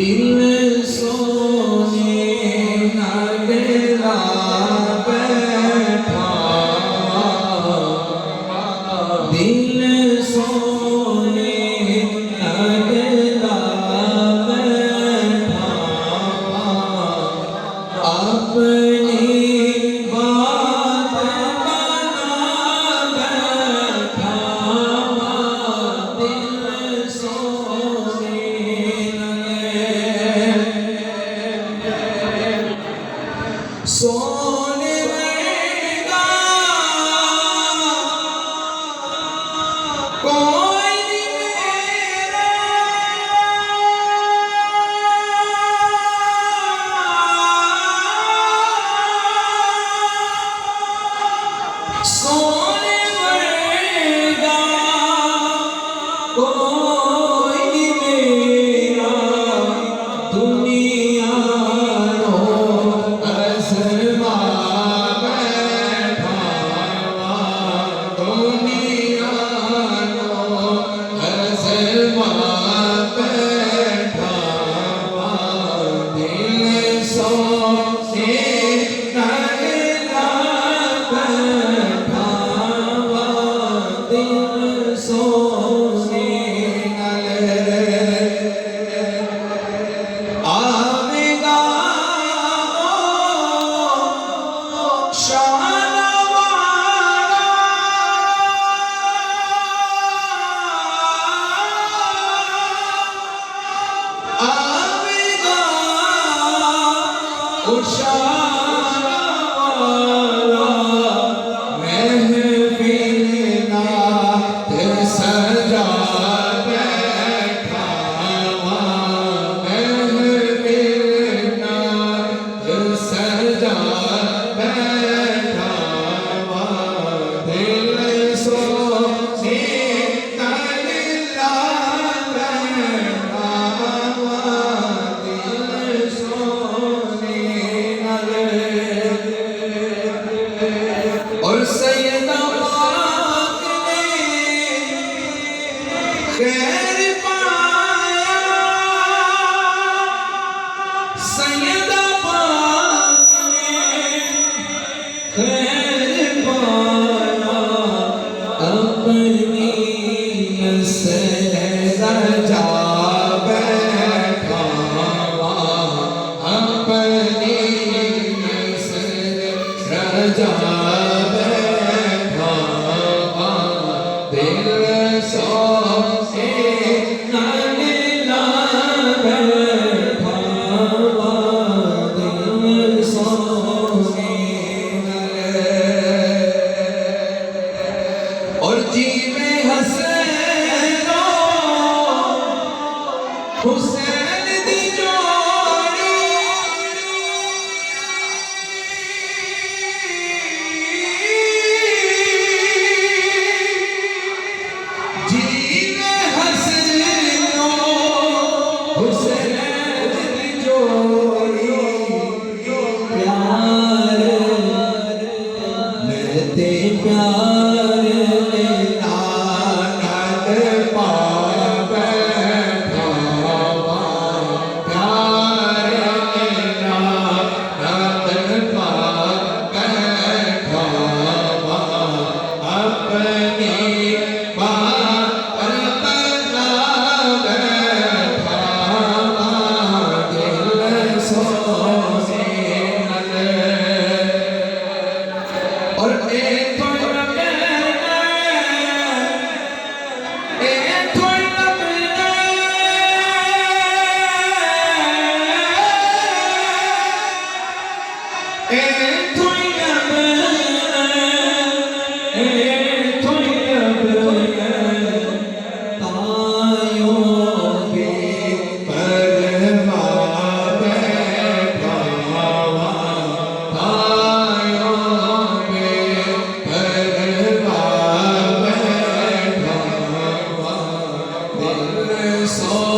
दिल सोने नगरा बैठा, दिल सोने नगरा बैठा, अपनी बात बना बैठा, दिल सोने सोने का कोई मेरा सोने का कोई मेरा दुनिया और सैयदा पाक ने खैर पाया, सैयदा पाक ने खैर पाया, अपनी नस्ल सजा बैठा, अपनी नस्ल सजा और जीवे हसैनो हुसैन दी जोड़ी, जीवे हसैनो हुसैन दी जोड़ी, प्यार मिलते प्यार so